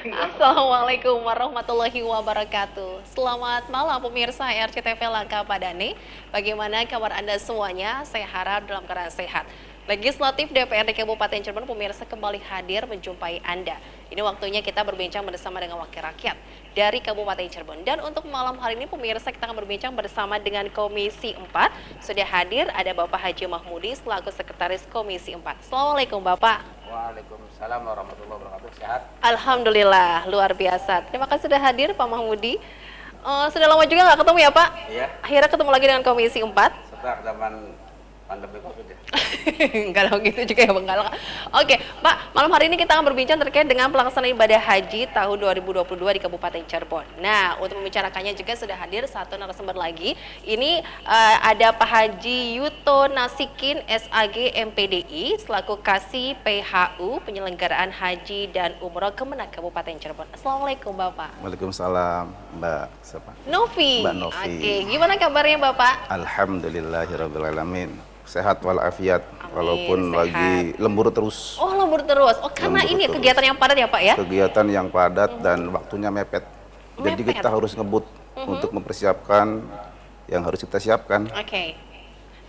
Assalamualaikum warahmatullahi wabarakatuh. Selamat malam pemirsa RCTV Langka Padani. Bagaimana kabar Anda semuanya? Saya harap dalam keadaan sehat. Legislatif DPRD Kabupaten Cirebon pemirsa kembali hadir menjumpai Anda. Ini waktunya kita berbincang bersama dengan wakil rakyat dari Kabupaten Cirebon. Dan untuk malam hari ini pemirsa kita akan berbincang bersama dengan Komisi 4. Sudah hadir ada Bapak Haji Mahmudi selaku Sekretaris Komisi 4. Assalamualaikum Bapak. Waalaikumsalam warahmatullahi wabarakatuh. Sehat? Alhamdulillah, luar biasa. Terima kasih sudah hadir Pak Mahmudi. Sudah lama juga nggak ketemu ya Pak? Iya. Akhirnya ketemu lagi dengan Komisi 4. Setelah zaman pandemi COVID ya. Kalau gitu juga ya Bang Galak. Oke, Pak, malam hari ini kita akan berbincang terkait dengan pelaksanaan ibadah haji tahun 2022 di Kabupaten Cirebon. Nah, untuk membicarakannya juga sudah hadir satu narasumber lagi. Ini ada Pak Haji Yuto Nasikin SAG MPDI selaku Kasih PHU penyelenggaraan haji dan umroh Kemenak Kabupaten Cirebon. Assalamualaikum Bapak. Waalaikumsalam, Mbak siapa? Novi. Mbak Novi. Oke, gimana kabarnya Bapak? Alhamdulillahirrahmanirrahim. Sehat walafiat, Amin, walaupun sehat. lagi lembur terus. Oh, lembur terus. Oh, karena Lembur ini terus. kegiatan yang padat ya Pak ya? Kegiatan yang padat dan waktunya mepet. Jadi Mepet. kita harus ngebut untuk mempersiapkan yang harus kita siapkan. Oke.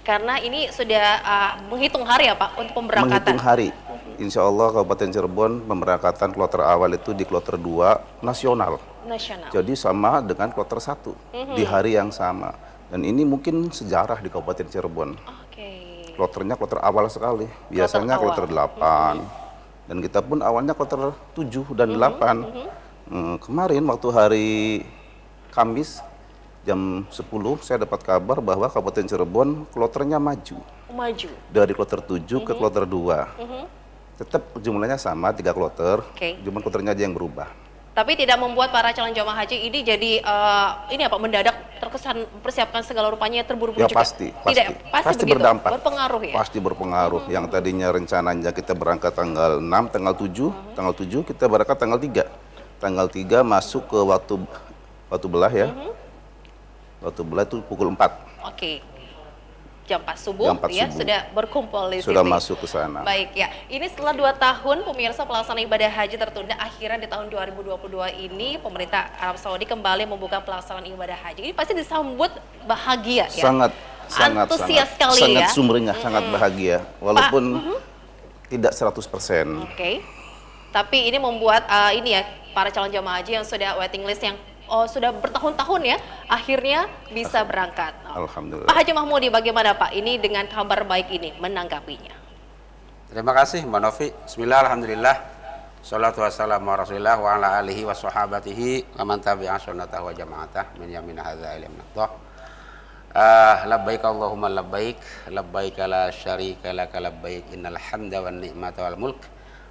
Karena ini sudah menghitung hari ya Pak untuk pemberangkatan. Menghitung hari. Insya Allah Kabupaten Cirebon pemberangkatan kloter awal itu di kloter 2 nasional. Nasional. Jadi sama dengan kloter 1 di hari yang sama. Dan ini mungkin sejarah di Kabupaten Cirebon. Oke. Kloternya kloter awal sekali. Biasanya awal. kloter 8. Dan kita pun awalnya kloter 7 dan 8. Kemarin waktu hari Kamis jam 10 saya dapat kabar bahwa Kabupaten Cirebon kloternya maju. Maju. Dari kloter 7 ke kloter 2. Tetap jumlahnya sama 3 kloter. Oke. Cuma kloternya aja yang berubah. Tapi tidak membuat para calon jamaah haji ini jadi ini apa mendadak terkesan persiapkan segala rupanya terburu-buru Ya juga. pasti, Tidak, pasti begitu. berdampak. Berpengaruh ya. Pasti berpengaruh. Yang tadinya rencananya kita berangkat tanggal 6, tanggal 7, tanggal 7 kita berangkat tanggal 3. Tanggal 3 masuk ke waktu belah ya. Waktu belah itu pukul 4. Oke. Jam 4 subuh Jam 4 ya subuh. sudah berkumpul di Sudah sini. masuk ke sana. Baik ya. Ini setelah 2 tahun pemirsa pelaksanaan ibadah haji tertunda, akhirnya di tahun 2022 ini pemerintah Arab Saudi kembali membuka pelaksanaan ibadah haji. Ini pasti disambut bahagia ya. Sangat Antusias sekali sangat ya. sumringah, sangat bahagia. Walaupun tidak 100%. Oke. Tapi ini membuat ini ya para calon jamaah haji yang sudah waiting list yang sudah bertahun-tahun ya akhirnya bisa berangkat. Alhamdulillah. Pak Haji Mahmudi bagaimana Pak ini dengan kabar baik ini menanggapinya? Terima kasih Mbak Novi. Bismillah, alhamdulillah. Salatu wassalamu ala rasulillah wa ala alihi wa sahabatihi wa man tabi'a sunnatahu wa jama'atah min yamin hadza ila minatah. Labbaik Allahumma labbaik, labbaik la syarika laka labbaik, innal hamda wan ni'mata wal mulk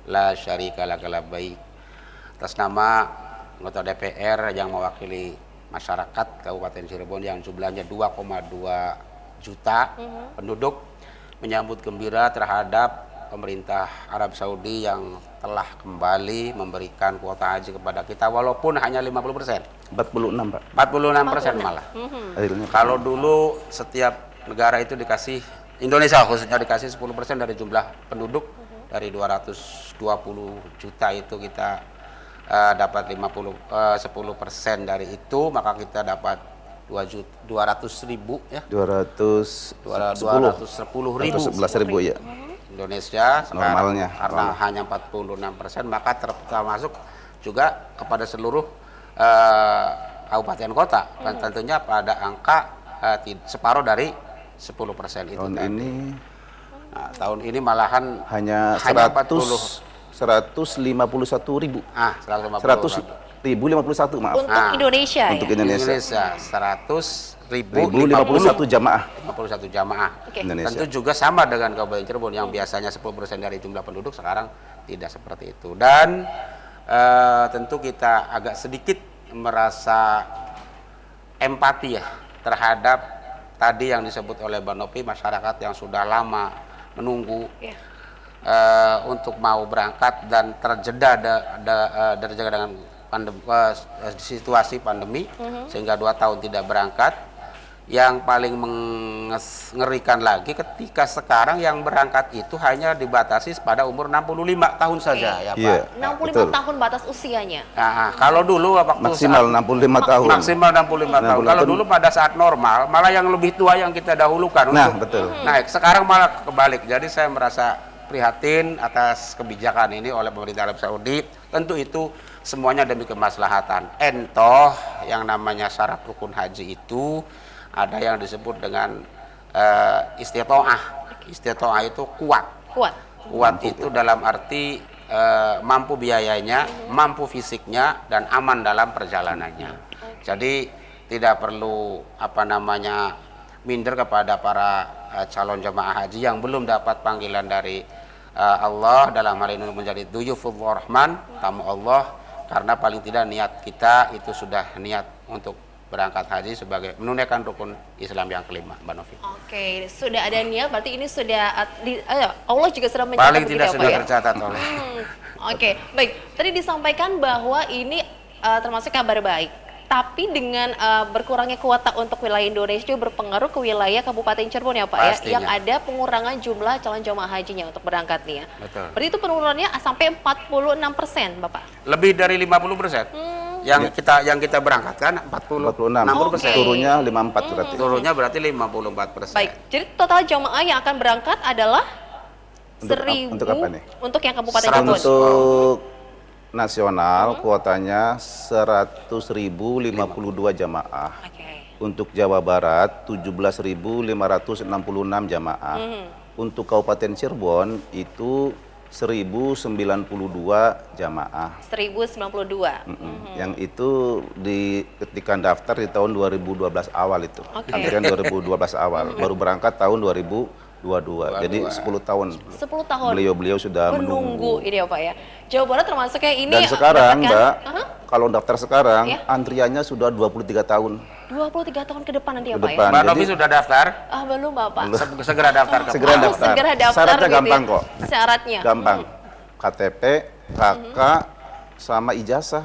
la syarika laka labbaik. Atas nama anggota DPR yang mewakili masyarakat Kabupaten Cirebon yang jumlahnya 2,2 juta penduduk menyambut gembira terhadap pemerintah Arab Saudi yang telah kembali memberikan kuota haji kepada kita walaupun hanya 50%. 46, Pak. 46% malah. Akhirnya. Kalau dulu setiap negara itu dikasih, Indonesia khususnya dikasih 10% dari jumlah penduduk, dari 220 juta itu kita dapat 10% dari itu, maka kita dapat 200.000 ya. 210.000 211.000 ya. Indonesia sekarang Normalnya, karena normal. hanya 46%, maka termasuk juga kepada seluruh kabupaten kota. Dan tentunya pada angka separuh dari 10% itu. Tahun tadi. ini Nah, tahun ini malahan hanya 151.000. 150. 100.051, maaf. Untuk Indonesia Untuk ya? Indonesia. 100.051 1.051 jamaah 51 jamaah. Oke. Indonesia. Tentu juga sama dengan Kabupaten Cirebon yang biasanya 10% dari jumlah penduduk, sekarang tidak seperti itu. Dan tentu kita agak sedikit merasa empati ya terhadap tadi yang disebut oleh Mbak Novi, masyarakat yang sudah lama menunggu Ya. untuk mau berangkat dan terjeda dengan situasi pandemi sehingga 2 tahun tidak berangkat. yang paling mengerikan lagi ketika sekarang yang berangkat itu hanya dibatasi pada umur 65 tahun saja ya Pak. Iya. 65 betul. tahun batas usianya. Nah, kalau dulu waktu Maksimal 65 tahun. maksimal 65 tahun. Kalau dulu pada saat normal malah yang lebih tua yang kita dahulukan Nah, untuk betul. naik. Sekarang malah kebalik. Jadi saya merasa prihatin atas kebijakan ini oleh pemerintah Arab Saudi. Tentu itu semuanya demi kemaslahatan. Entoh yang namanya syarat rukun haji itu ada yang disebut dengan istitoah. Istitoah itu kuat. Kuat. Kuat itu dalam arti mampu biayanya, mampu fisiknya, dan aman dalam perjalanannya. Jadi tidak perlu minder kepada para calon jemaah haji yang belum dapat panggilan dari Allah dalam hal ini menjadi duyufur rahman, tamu Allah, karena paling tidak niat kita itu sudah niat untuk berangkat haji sebagai menunaikan rukun Islam yang kelima, Mbak Novi. Oke, sudah ada niat, berarti ini sudah Allah juga sudah mencatat Paling begitu tidak ya, Pak, sudah ya? tercatat oleh. Oke, baik. Tadi disampaikan bahwa ini termasuk kabar baik. Tapi dengan berkurangnya kuota untuk wilayah Indonesia juga berpengaruh ke wilayah Kabupaten Cirebon ya Pak ya, Pastinya. yang ada pengurangan jumlah calon jemaah hajinya untuk berangkat nih ya. Betul. Berarti itu penurunannya sampai 46% Bapak. Lebih dari 50%. Yang kita berangkatkan 46. 60%. Turunnya 54 berarti. Turunnya berarti 54%. Baik, jadi total jemaah yang akan berangkat adalah Untuk 1.000 untuk apa nih? untuk yang Kabupaten 100. Cirebon. Untuk nasional kuotanya 100.052 jamaah. Oke. Untuk Jawa Barat 17.566 jamaah. Untuk Kabupaten Cirebon itu 1.092 jamaah. 1092. Yang itu ketika daftar di tahun 2012 awal itu. Oke. Antrian 2012 awal. Baru berangkat tahun 2022. Jadi 10 tahun. 10 tahun Beliau sudah menunggu ini ya Pak ya. Jawa Barat termasuk kayak ini. Dan sekarang mendapatkan- Mbak, kalau daftar sekarang Ya. antriannya sudah 23 tahun. 23 tahun ke depan nanti ya Ke Pak depan. ya. Mbak Novi Jadi- sudah daftar? Belum Bapak. Segera daftar ke Segera Harus daftar. segera daftar Syaratnya gitu gampang ya. kok. Syaratnya. Gampang. KTP, KK, sama ijazah.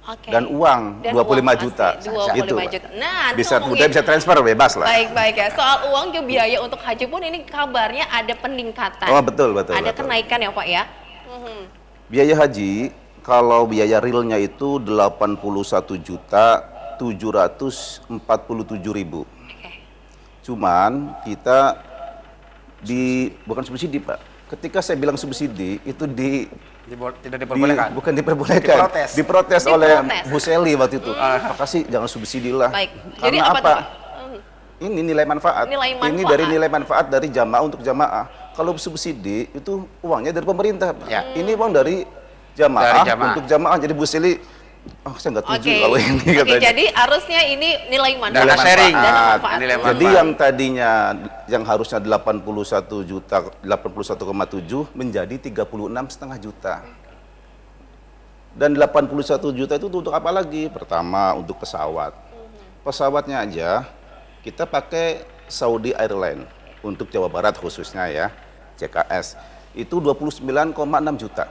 Oke. Dan uang Dan 25 uang juta. asli, 25 Gitu, Pak. juta. Nah, Bisa ngomongin- udah bisa transfer bebas lah. Baik ya. Soal uang juga biaya untuk haji pun ini kabarnya ada peningkatan. Oh, betul. Ada betul. kenaikan ya Pak ya. Biaya haji kalau biaya realnya itu 81.747.000. Oke. Cuman kita bukan subsidi, Pak. Ketika saya bilang subsidi itu Tidak diperbolehkan. bukan diperbolehkan. Diprotes. Diprotes oleh Diprotes. Bu Seli waktu itu. Maka sih jangan subsidi lah. Baik. Jadi Karena apa tuh, Pak? Ini nilai manfaat. Nilai Ini manfaat. dari nilai manfaat dari jamaah untuk jamaah. Kalau subsidi itu uangnya dari pemerintah, Pak. Ya. Ini uang dari jamaah, Dari jamaah. untuk jamaah. Jadi Bu Seli, saya nggak setuju kalau ini Oke, katanya. jadi harusnya ini nilai manfaat. Dana sharing. Dana Manfaat. manfaat. Nilai Jadi manfaat. yang tadinya yang harusnya 81,7 menjadi 36,5 juta. Dan 81 juta itu untuk apa lagi? Pertama untuk pesawat. Pesawatnya aja kita pakai Saudi Airlines untuk Jawa Barat khususnya ya, CKS. Itu 29,6 juta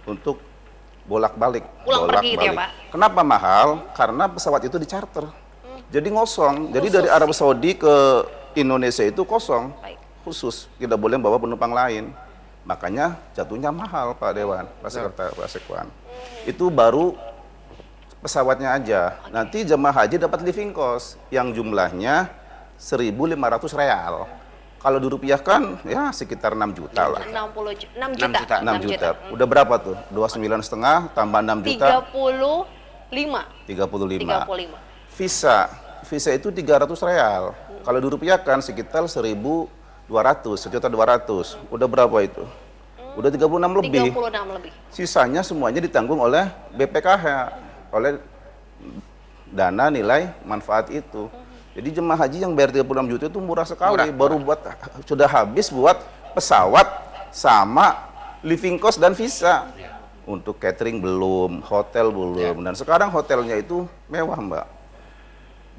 untuk bolak-balik. Pulang pergi itu ya, Pak? Kenapa mahal? Karena pesawat itu dicharter. Jadi ngosong. Jadi dari Arab Saudi ke Indonesia itu kosong. Baik. Khusus, tidak boleh bawa penumpang lain. Makanya jatuhnya mahal Pak Dewan, Pak Sekretariat, Pak Sekwan. Itu baru pesawatnya aja. Nanti jemaah haji dapat living cost yang jumlahnya 1.500 real. Kalau dirupiahkan ya sekitar 6 juta lah. 6 juta. juta. 6 juta. Udah berapa tuh? 29,5 tambah 6 juta 35. 35. 35. Visa itu 300 real. Kalau dirupiahkan sekitar 1.200, 1.200. Udah berapa itu? Udah 36 lebih. 36 lebih. Sisanya semuanya ditanggung oleh BPKH, oleh dana nilai manfaat itu. Jadi jemaah haji yang bayar 36 juta itu murah sekali. Baru sudah habis buat pesawat sama living cost dan visa. Untuk catering belum, hotel belum. Dan sekarang hotelnya itu mewah, Mbak.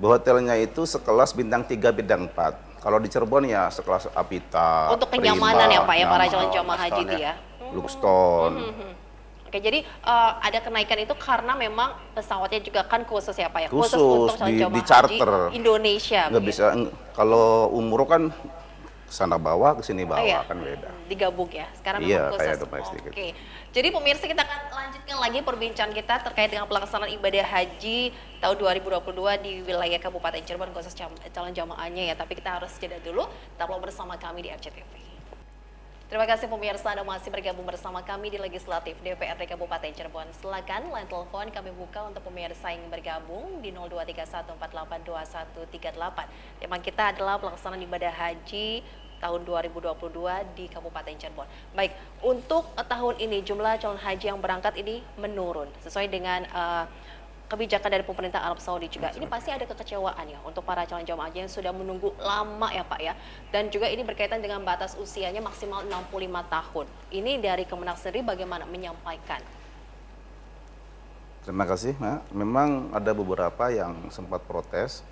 Hotelnya itu sekelas bintang 3, bintang 4. Kalau di Cirebon ya sekelas Apita. Untuk kenyamanan ya Pak ya, para Prima, calon jemaah haji itu ya. Luxton. Oke, jadi ada kenaikan itu karena memang pesawatnya juga kan khusus ya Pak ya? Khusus untuk calon di jemaah charter. haji Indonesia. Nggak begitu. bisa, kalau umroh kan sana bawa, ke sini bawa, iya. kan beda. Digabung ya. Sekarang Iya, memang kayak khusus. domestik gitu. Oke. Jadi pemirsa, kita akan lanjutkan lagi perbincangan kita terkait dengan pelaksanaan ibadah haji tahun 2022 di wilayah Kabupaten Cirebon khusus calon jamaahnya ya. Tapi kita harus jeda dulu. Tetaplah bersama kami di RCTV. Terima kasih pemirsa, Anda masih bergabung bersama kami di Legislatif DPRD Kabupaten Cirebon. Silakan line telepon kami buka untuk pemirsa yang bergabung di 0231482138. Tema kita adalah pelaksanaan ibadah haji tahun 2022 di Kabupaten Cirebon. Baik, untuk tahun ini jumlah calon haji yang berangkat ini menurun sesuai dengan kebijakan dari pemerintah Arab Saudi juga. Ini pasti ada kekecewaan ya untuk para calon jamaah haji yang sudah menunggu lama ya Pak ya. Dan juga ini berkaitan dengan batas usianya maksimal 65 tahun. Ini dari Kemenak sendiri bagaimana menyampaikan? Terima kasih, Mak. Memang ada beberapa yang sempat protes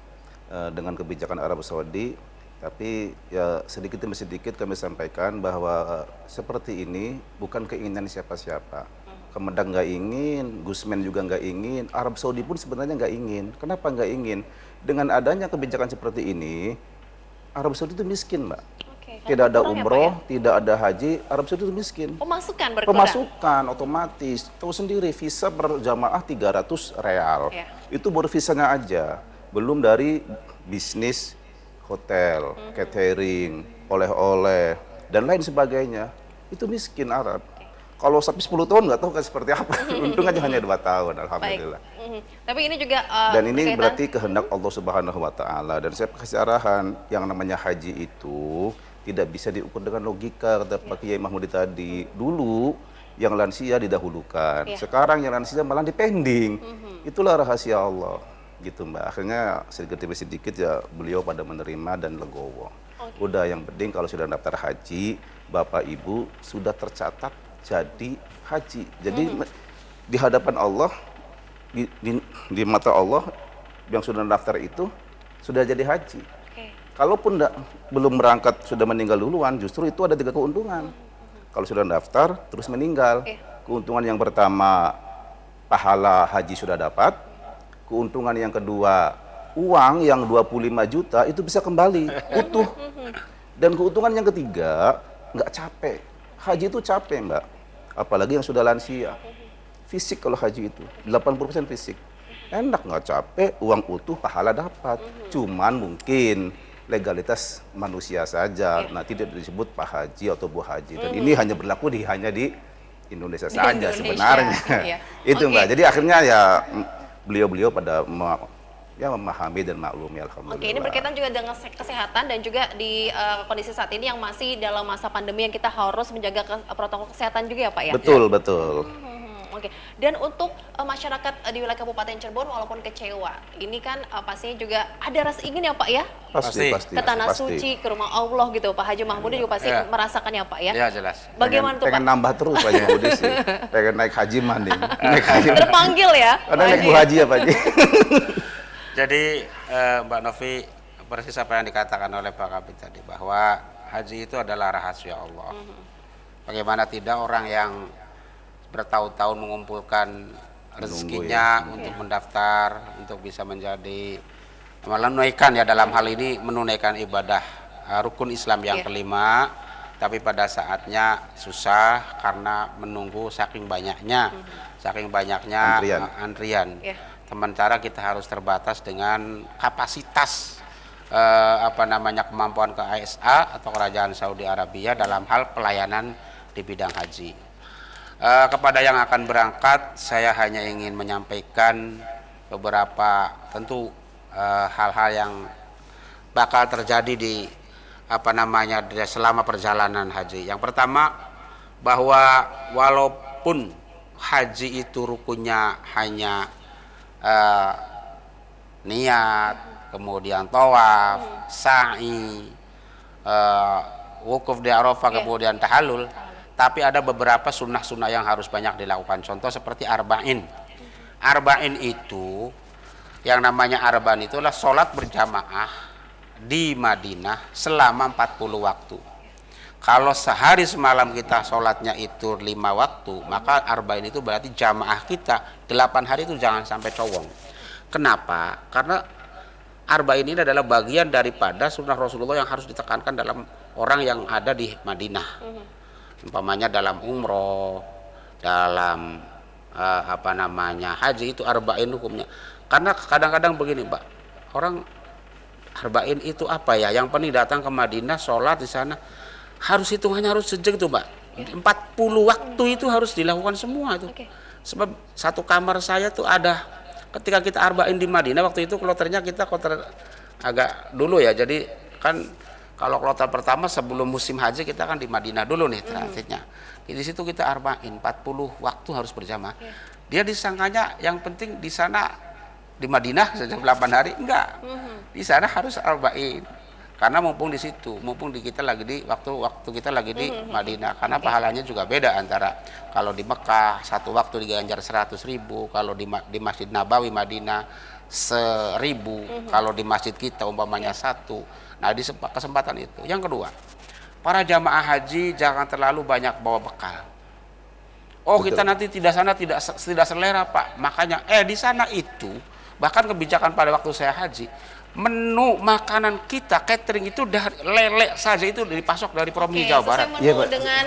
dengan kebijakan Arab Saudi, tapi ya sedikit demi sedikit kami sampaikan bahwa seperti ini bukan keinginan siapa-siapa. Kemendak nggak ingin, Gusmen juga nggak ingin, Arab Saudi pun sebenarnya nggak ingin. Kenapa nggak ingin? Dengan adanya kebijakan seperti ini, Arab Saudi itu miskin, Mbak. Oke, Tidak ada kurang ya, Pak, umroh, ya? tidak ada haji, Arab Saudi itu miskin. Pemasukan berkurang. Pemasukan otomatis, tahu sendiri visa per jamaah 300 real. Ya. Itu baru visanya aja, belum dari bisnis hotel, catering, oleh-oleh, dan lain sebagainya. Itu miskin Arab. Kalau sampai 10 tahun nggak tahu kan seperti apa. Untung aja hanya 2 tahun, alhamdulillah. Baik. Tapi ini juga Dan ini berkaitan- berarti kehendak Allah Subhanahu wa taala. Dan saya kasih arahan, yang namanya haji itu tidak bisa diukur dengan logika, kata Pak Kiai Mahmudi tadi. Dulu yang lansia didahulukan. Ya. Sekarang yang lansia malah dipending. Itulah rahasia Allah. Gitu Mbak. Akhirnya sedikit demi sedikit ya beliau pada menerima dan legowo. Udah, yang penting kalau sudah daftar haji, Bapak Ibu sudah tercatat jadi haji. Jadi di hadapan Allah, di mata Allah yang sudah daftar itu sudah jadi haji. Oke. Kalaupun belum berangkat, sudah meninggal duluan, justru itu ada 3 keuntungan. Kalau sudah daftar terus meninggal, keuntungan yang pertama pahala haji sudah dapat. Keuntungan yang kedua, uang yang 25 juta itu bisa kembali utuh. Dan keuntungan yang ketiga, nggak capek. Haji itu capek, Mbak. Apalagi yang sudah lansia. Fisik kalau haji itu, 80% fisik. Enak, nggak capek, uang utuh, pahala dapat. Cuman mungkin legalitas manusia saja. Nah, tidak disebut Pak Haji atau Bu Haji. Dan ini hanya berlaku hanya di Indonesia Di saja Indonesia, sebenarnya. iya. Itu Oke. Mbak. Jadi akhirnya ya beliau-beliau pada memahami dan maklumi, alhamdulillah. Oke, ini berkaitan juga dengan kesehatan dan juga di kondisi saat ini yang masih dalam masa pandemi yang kita harus menjaga protokol kesehatan juga ya Pak ya? Betul, betul. Oke, dan untuk masyarakat di wilayah Kabupaten Cirebon walaupun kecewa, ini kan pastinya juga ada rasa ingin ya Pak ya? Pasti, pasti. Ke tanah pasti. suci, ke rumah Allah gitu. Pak Haji Mahmudi juga pasti Ya. merasakan ya Pak ya? Ya, jelas. Bagaimana tuh pengen Pak? nambah terus Pak Haji sih. Pengen naik haji mandi. Naik haji. Terpanggil ya? Karena Pak naik Haji? Bu Haji ya Pak Haji. Jadi Mbak Novi, persis apa yang dikatakan oleh Pak Kabit tadi, bahwa haji itu adalah rahasia Allah. Bagaimana tidak orang yang bertahun-tahun mengumpulkan rezekinya untuk mendaftar, untuk bisa menjadi menunaikan ya dalam hal ini menunaikan ibadah rukun Islam yang kelima, tapi pada saatnya susah karena menunggu saking banyaknya antrian. Iya. Sementara kita harus terbatas dengan kapasitas kemampuan ke ASA atau Kerajaan Saudi Arabia dalam hal pelayanan di bidang haji. Kepada yang akan berangkat, saya hanya ingin menyampaikan beberapa tentu hal-hal yang bakal terjadi di selama perjalanan haji. Yang pertama, bahwa walaupun haji itu rukunnya hanya niat, kemudian tawaf, sa'i, wukuf di Arafah, kemudian tahallul, tapi ada beberapa sunnah-sunnah yang harus banyak dilakukan. Contoh seperti arba'in. Arba'in itu, yang namanya arba'in itulah sholat berjamaah di Madinah selama 40 waktu. Kalau sehari semalam kita sholatnya itu 5 waktu, maka arba'in itu berarti jamaah kita 8 hari itu jangan sampai cowong. Kenapa? Karena arba'in ini adalah bagian daripada sunnah Rasulullah yang harus ditekankan dalam orang yang ada di Madinah. Umpamanya dalam umroh, dalam haji, itu arba'in hukumnya. Karena kadang-kadang begini, Mbak, orang arba'in itu apa ya? Yang penting datang ke Madinah, sholat di sana, harus hitungannya harus sejak itu, Mbak. 40 waktu itu harus dilakukan semua itu. Sebab satu kamar saya tuh ada, ketika kita arba'in di Madinah waktu itu kloternya kita kloter agak dulu ya. Jadi kan kalau kloter pertama sebelum musim haji kita kan di Madinah dulu nih transitnya. Di situ kita arba'in 40 waktu harus berjamaah. Dia disangkanya yang penting di sana di Madinah sejak 8 hari, enggak. Di sana harus arba'in. Karena mumpung di situ, mumpung kita lagi di waktu kita lagi di Madinah. Karena pahalanya juga beda antara kalau di Mekah satu waktu diganjar 100.000, kalau di Masjid Nabawi Madinah 1.000, kalau di masjid kita umpamanya 1. Nah, di kesempatan itu. Yang kedua, para jamaah haji jangan terlalu banyak bawa bekal. Oh, betul. Kita nanti tidak selera, Pak. Makanya di sana itu bahkan kebijakan pada waktu saya haji, menu makanan kita catering itu dari lele saja itu dipasok dari Provinsi Jawa Barat. Menu dengan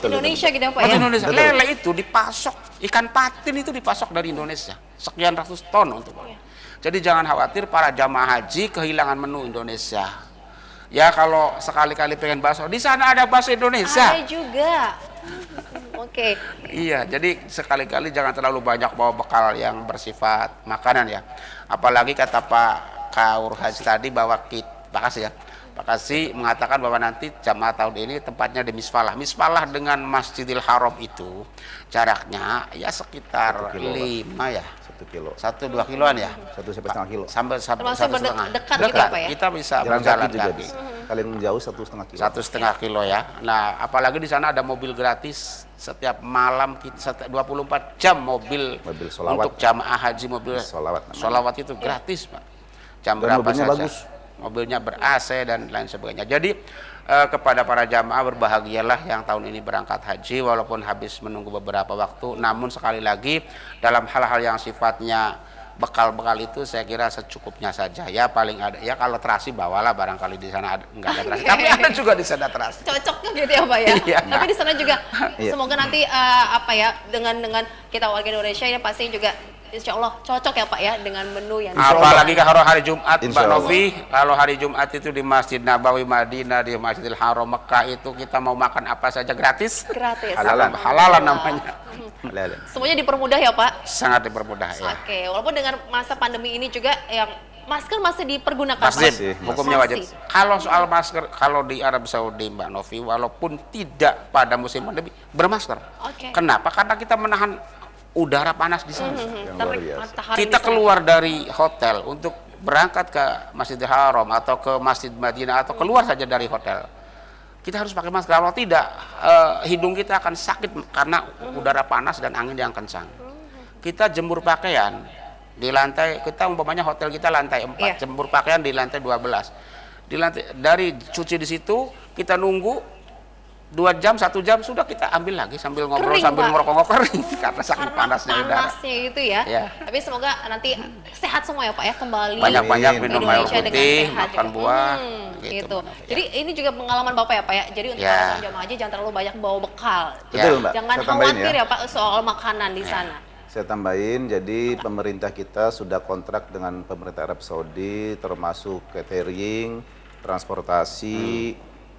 Indonesia gitu, Pak, ya. Indonesia. Lele itu dipasok, ikan patin itu dipasok dari Indonesia. Sekian ratus ton untuk. Jadi jangan khawatir para jamaah haji kehilangan menu Indonesia. Ya kalau sekali-kali pengen bakso, di sana ada bakso Indonesia. Ada juga. Oke. Iya, jadi sekali-kali jangan terlalu banyak bawa bekal yang bersifat makanan ya. Apalagi kata Pak Kaur Haji tadi bahwa Pak Kasih ya. Pak Kasih mengatakan bahwa nanti jamaah tahun ini tempatnya di Misfalah. Misfalah dengan Masjidil Haram itu jaraknya ya sekitar 5 ya. 1 kilo. 1-2 kiloan ya. 1,5 kilo. Sampai termasuk 1,5. dekat gitu, Pak, ya? Kita bisa Jalan berjalan kaki juga kaki. bisa. Paling jauh 1,5 kilo. 1,5 kilo ya. Nah, apalagi di sana ada mobil gratis setiap malam, 24 jam mobil sholawat. Untuk jamaah haji, mobil sholawat itu gratis, Pak. Jam dan berapa saja. Bagus. Mobilnya ber-AC dan lain sebagainya. Jadi kepada para jamaah berbahagialah yang tahun ini berangkat haji walaupun habis menunggu beberapa waktu. Namun sekali lagi dalam hal-hal yang sifatnya bekal-bekal itu saya kira secukupnya saja ya. Paling ada ya kalau terasi bawalah, barangkali di sana enggak ada terasi. Tapi ada juga di sana terasi. Cocoknya gitu ya, Pak, ya. Iya. Tapi di sana juga semoga nanti dengan kita warga Indonesia ini pasti juga insya Allah cocok ya, Pak, ya, dengan menu yang apalagi kalau hari Jumat, Mbak Novi, kalau hari Jumat itu di Masjid Nabawi Madinah, di Masjidil Haram Mekah itu kita mau makan apa saja gratis. Halalan namanya. Semuanya dipermudah ya, Pak. Sangat dipermudah ya. Oke, walaupun dengan masa pandemi ini juga yang masker masih dipergunakan, masih, hukumnya wajib. Kalau soal masker, kalau di Arab Saudi, Mbak Novi, walaupun tidak pada musim pandemi bermasker. Kenapa? Karena kita menahan udara panas di sana. Kita keluar dari hotel untuk berangkat ke Masjidil Haram atau ke Masjid Madinah atau keluar saja dari hotel, kita harus pakai masker. Kalau tidak, hidung kita akan sakit karena udara panas dan angin yang kencang. Kita jemur pakaian di lantai, kita umpamanya hotel kita lantai 4, jemur pakaian di lantai 12. Di lantai, dari cuci di situ kita nunggu 2 jam, 1 jam sudah kita ambil lagi sambil ngobrol, kering, sambil ngerokok kering karena saking panasnya udara. Panasnya itu ya. Tapi semoga nanti sehat semua ya, Pak, ya, kembali. Banyak-banyak minum air putih, makan buah. Gitu. Jadi ini juga pengalaman Bapak ya, Pak, ya. Jadi untuk para jamaah haji jangan terlalu banyak bawa bekal. Betul, Mbak. Jangan khawatir ya, Pak, soal makanan di sana. Saya tambahin, jadi pemerintah kita sudah kontrak dengan pemerintah Arab Saudi, termasuk catering, transportasi,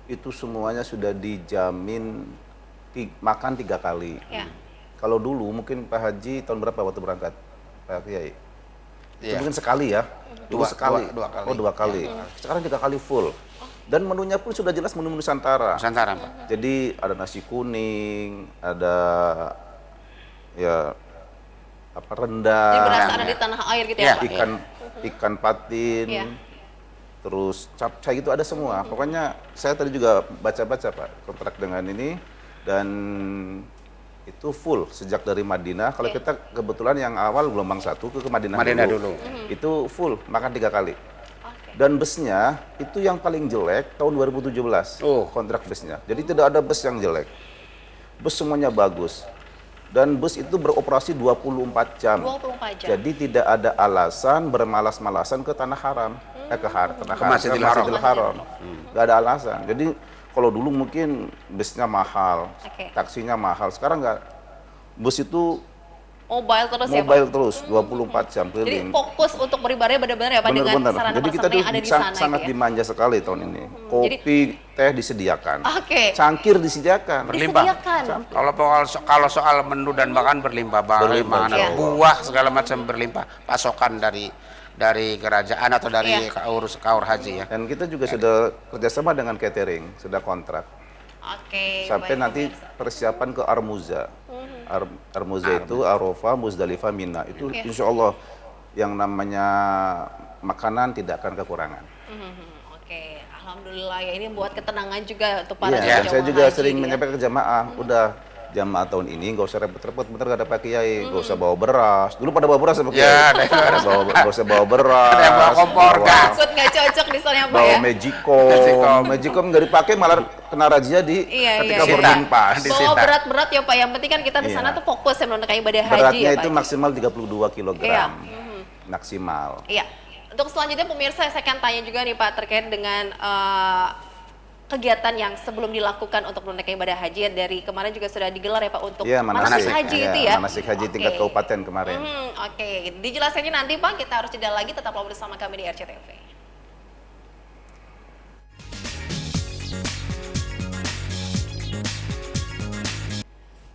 itu semuanya sudah dijamin makan 3 kali. Kalau dulu mungkin Pak Haji tahun berapa waktu berangkat, Pak Kiai? Itu mungkin sekali ya, dulu sekali. 2 kali. Oh, 2 kali. Sekarang 3 kali full. Dan menunya pun sudah jelas menu Nusantara. Nusantara, Pak. Jadi ada nasi kuning, ada rendang. Jadi berasa ada di tanah air gitu ya, Pak? Ikan patin. Terus capcay gitu ada semua. Pokoknya saya tadi juga baca-baca, Pak, kontrak dengan ini, dan itu full sejak dari Madinah. Kalau kita kebetulan yang awal gelombang 1 ke Madinah dulu. Itu full makan 3 kali. Dan busnya itu yang paling jelek tahun 2017 Oh. kontrak busnya. Jadi tidak ada bus yang jelek. Bus semuanya bagus. Dan bus itu beroperasi 24 jam. 24 jam. Jadi tidak ada alasan bermalas-malasan ke Tanah Haram. Tanah Ke Haram, Masjidil ke Masjidil Haram. Haram. Nggak ada alasan. Jadi kalau dulu mungkin busnya mahal, Oke. taksinya mahal. Sekarang nggak. Bus itu Mobile terus ya Pak? mobile terus 24 jam Jadi keliling. fokus untuk beribadah benar-benar ya Pak dengan Benar-benar. sarana Jadi kita prasarana tuh yang ada di sana sangat itu ya? dimanja sekali tahun ini. Kopi, teh disediakan. Oke. Cangkir disediakan. Berlimpah. Disediakan. Kalau soal menu dan makan berlimpah, Berlimpah, makanan, iya. buah segala macam berlimpah, pasokan dari kerajaan atau dari Iya. kaur haji ya. Dan kita juga sudah kerjasama dengan catering, sudah kontrak. Oke. Sampai baik, nanti pemirsa. persiapan ke Armuza. Armuza itu Arafah, Muzdalifah, Mina. Itu Oke. insya Allah yang namanya makanan tidak akan kekurangan. Oke, alhamdulillah ya ini buat ketenangan juga untuk para Iya, jemaah saya juga haji sering ya. menyampaikan ke jamaah, udah jamaah tahun ini nggak usah repot-repot, bentar gak ada Pak Kiai, nggak usah bawa beras. Dulu pada bawa beras sama Kiai. Ya, ada yang beras. Nggak usah bawa beras. Ada yang bawa kompor, gas. Takut nggak cocok di sana Pak Bawa ya? magicom, magicom nggak dipakai malah kena razia di Iya, ketika iya. boarding pass. Di- Bawa disita. berat-berat ya Pak, yang penting kan kita di sana Iya. tuh fokus ya menunaikan ibadah haji Beratnya ya itu Pak. maksimal 32 kg. Iya. Maksimal. Iya. Untuk selanjutnya pemirsa saya akan tanya juga nih Pak terkait dengan kegiatan yang sebelum dilakukan untuk menunaikan ibadah haji ya, dari kemarin juga sudah digelar ya Pak untuk Iya, manasik manasik. haji Iya, itu ya. manasik haji tingkat Oke. kabupaten kemarin. Oke, dijelaskannya nanti Pak, kita harus jeda lagi, tetaplah bersama kami di RCTV.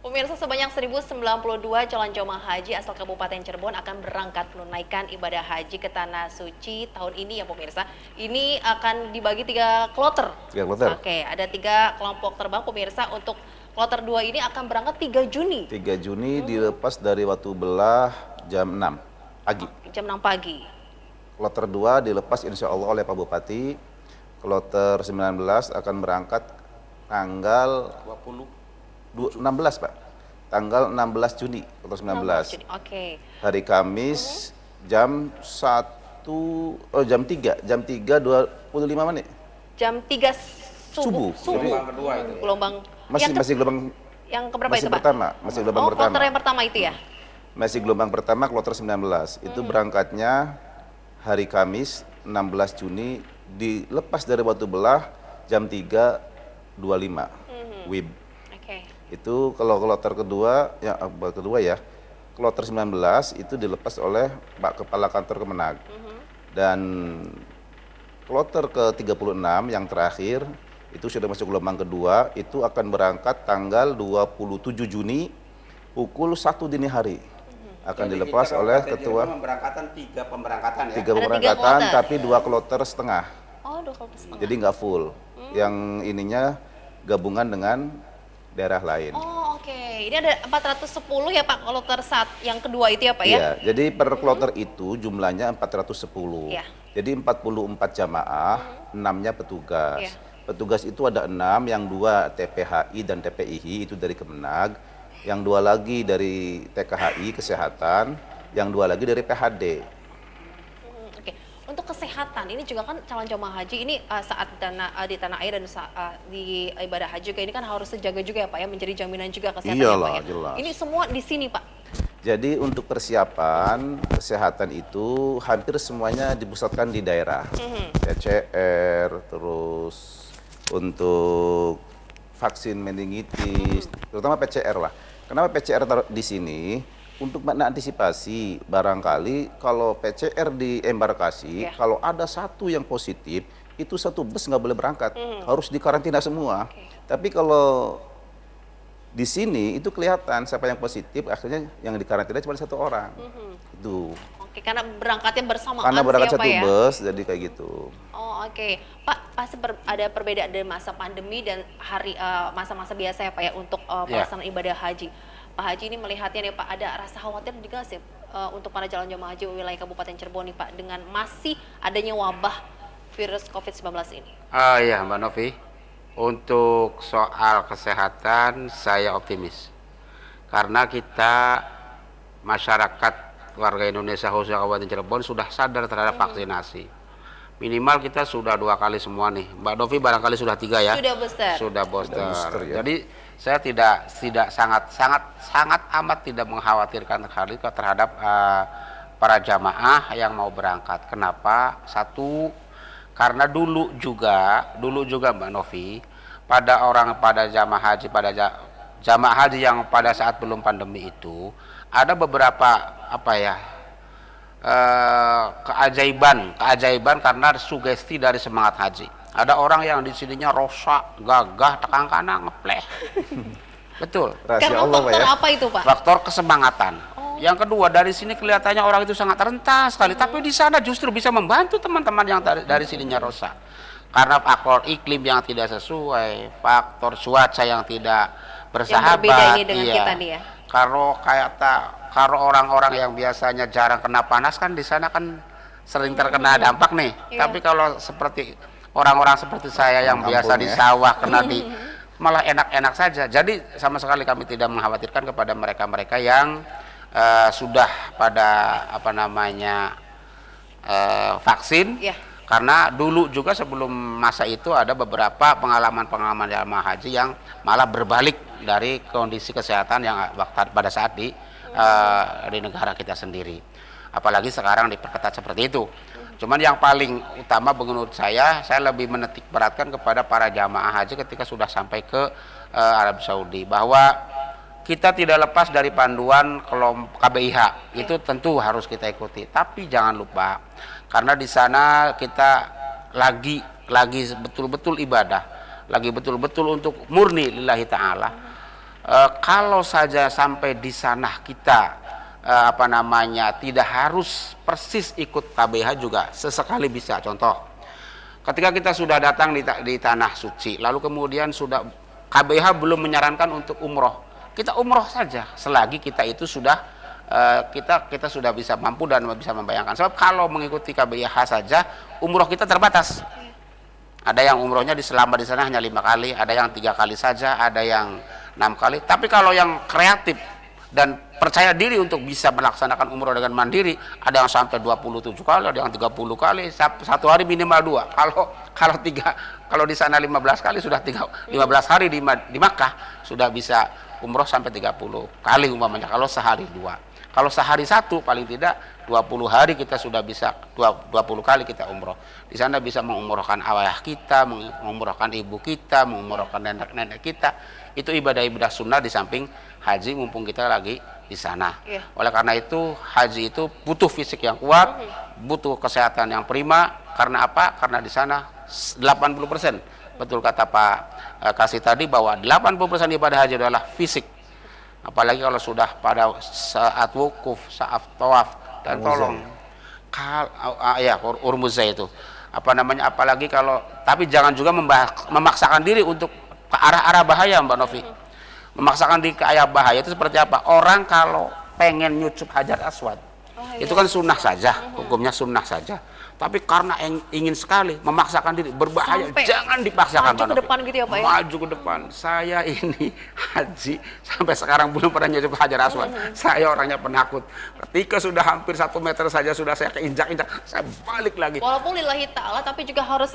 Pemirsa, sebanyak 1092 calon jemaah haji asal Kabupaten Cirebon akan berangkat menunaikan ibadah haji ke Tanah Suci tahun ini ya pemirsa. Ini akan dibagi 3 kloter. 3 kloter. Oke, ada 3 kelompok terbang pemirsa. Untuk kloter 2 ini akan berangkat 3 Juni. 3 Juni dilepas dari Watu Belah jam 6 pagi. Jam 6 pagi. Kloter 2 dilepas insya Allah oleh Pak Bupati. Kloter 19 akan berangkat tanggal 16 Pak. Tanggal 16 Juni, kloter 19. Juni. Oke. Hari Kamis jam 3:25 menit. Jam 3 subuh. Subuh. Jadi- Gelombang kedua itu. Gelombang Masih gelombang yang keberapa masih itu, Pak? pertama, masih gelombang pertama. Kloter yang pertama itu ya? Masih gelombang pertama kloter 19. Itu berangkatnya hari Kamis 16 Juni dilepas dari Watu Belah jam 3:25 WIB. Oke. Itu kalau kloter kedua ya, kloter 19 itu dilepas oleh Pak Kepala Kantor Kemenag. Dan kloter ke-36 yang terakhir itu sudah masuk gelombang kedua, itu akan berangkat tanggal 27 Juni pukul 1 dini hari. Akan Jadi dilepas kita oleh Kabupaten ketua Cirebon memberangkatan 3 pemberangkatan ya. 3 Ada 3 pemberangkatan kloter. tapi 2 kloter setengah. Oh, 2 kloter setengah. Jadi nggak full. Yang ininya gabungan dengan daerah lain. Oh, oke. Ini ada 410 ya Pak, kloter yang kedua itu ya Pak ya? Iya, jadi per kloter itu jumlahnya 410. Iya. Jadi 44 jamaah, 6-nya petugas. Iya. Petugas itu ada 6, yang 2 TPHI dan TPII itu dari Kemenag, yang 2 lagi dari TKHI Kesehatan, yang 2 lagi dari PHD. Oke. Untuk kesehatan ini juga kan calon jemaah haji ini saat di tanah air dan di ibadah haji juga ini kan harus sejaga juga ya Pak ya, menjadi jaminan juga kesehatan ya Iyalah, Pak ya. jelas. Ini semua di sini Pak. Jadi untuk persiapan kesehatan itu hampir semuanya dipusatkan di daerah. PCR, terus untuk vaksin meningitis, terutama PCR lah. Kenapa PCR taruh di sini? Untuk mengantisipasi barangkali kalau PCR di embarkasi, Iya. kalau ada satu yang positif, itu satu bus nggak boleh berangkat, harus dikarantina semua. Oke. Tapi kalau di sini itu kelihatan siapa yang positif, akhirnya yang dikarantina cuma 1 orang. Itu. Oke, karena berangkatnya bersamaan Karena berangkat sih ya, satu Pak ya? bus, jadi kayak gitu. Oh, oke. Pak, pasti ada perbedaan dari masa pandemi dan masa-masa biasa ya Pak ya untuk Iya. pelaksanaan ibadah haji. Pak Haji ini melihatnya nih Pak, ada rasa khawatir juga sih untuk para calon jemaah haji wilayah Kabupaten Cirebon nih Pak dengan masih adanya wabah virus COVID-19 ini. Iya Mbak Novi, untuk soal kesehatan saya optimis. Karena kita masyarakat warga Indonesia khususnya Kabupaten Cirebon sudah sadar terhadap vaksinasi. minimal kita sudah 2 kali semua nih. Mbak Novi barangkali sudah 3 ya. Sudah booster. Sudah booster. Ya. Jadi saya tidak sangat amat tidak mengkhawatirkan terhadap para jamaah yang mau berangkat. Kenapa? Satu, karena dulu juga Mbak Novi, pada jamaah haji yang pada saat belum pandemi itu ada beberapa keajaiban karena sugesti dari semangat haji. Ada orang yang di sininya rosak, gagah, tekan kanan, ngepleh. Betul. Rahasia Karena Allah, Pak, faktor ya. apa itu, Pak? Faktor kesemangatan. Yang kedua, dari sini kelihatannya orang itu sangat rentas sekali, tapi di sana justru bisa membantu teman-teman yang dari sininya rosak. Karena faktor iklim yang tidak sesuai, faktor cuaca yang tidak bersahabat. Yang berbeda ini dengan kita nih ya. Kalau orang-orang yang biasanya jarang kena panas kan di sana kan sering terkena dampak nih. Iya. Tapi kalau seperti orang-orang seperti saya yang biasa di sawah kena di malah enak-enak saja. Jadi sama sekali kami tidak mengkhawatirkan kepada mereka-mereka yang sudah pada vaksin. Iya. Karena dulu juga sebelum masa itu ada beberapa pengalaman jamaah haji yang malah berbalik dari kondisi kesehatan yang pada saat di negara kita sendiri. Apalagi sekarang diperketat seperti itu. Cuman yang paling utama menurut saya lebih menitik beratkan kepada para jamaah haji ketika sudah sampai ke Arab Saudi, bahwa kita tidak lepas dari panduan KBIH. Itu tentu harus kita ikuti. Tapi jangan lupa, karena di sana kita lagi betul-betul ibadah, lagi betul-betul untuk murni lillahi ta'ala. Kalau saja sampai di sana kita tidak harus persis ikut KBH juga, sesekali bisa. Contoh, ketika kita sudah datang di tanah suci, lalu kemudian sudah KBH belum menyarankan untuk umroh, kita umroh saja selagi kita itu sudah kita sudah bisa mampu dan bisa membayangkan. Sebab kalau mengikuti KBH saja, umroh kita terbatas. Ada yang umrohnya selama di sana hanya 5 kali, ada yang 3 kali saja, ada yang 6 kali. Tapi kalau yang kreatif dan percaya diri untuk bisa melaksanakan umroh dengan mandiri, ada yang sampai 27 kali, ada yang 30 kali, satu hari minimal 2. Kalau di sana 15 kali, sudah 15 hari di Makkah sudah bisa umroh sampai 30 kali umpamanya, kalau sehari 2. Kalau sehari 1 paling tidak 20 hari kita sudah bisa 20 kali kita umroh. Di sana bisa mengumrohkan ayah kita, mengumrohkan ibu kita, mengumrohkan nenek-nenek kita. Itu ibadah-ibadah sunnah di samping haji mumpung kita lagi di sana. Iya. Oleh karena itu haji itu butuh fisik yang kuat, butuh kesehatan yang prima. Karena apa? Karena di sana 80%. Betul kata Pak Kasih tadi bahwa 80% ibadah haji adalah fisik. Apalagi kalau sudah pada saat wukuf, saat tawaf, dan tolong urmuzah itu apalagi kalau, tapi jangan juga memaksakan diri untuk ke arah bahaya, Mbak Novi. Memaksakan diri ke arah bahaya itu seperti apa? Orang kalau pengen nyucup Hajar Aswad, itu kan sunnah saja, hukumnya sunnah saja. Tapi karena ingin sekali memaksakan diri, berbahaya, sampai jangan dipaksakan. maju ke depan gitu ya, Pak ya? Maju ke depan. Saya ini haji sampai sekarang belum pernah nyucup Hajar Aswad. Saya orangnya penakut. Ketika sudah hampir 1 meter saja sudah saya keinjak-injak, saya balik lagi. Walaupun lillahi ta'ala, tapi juga harus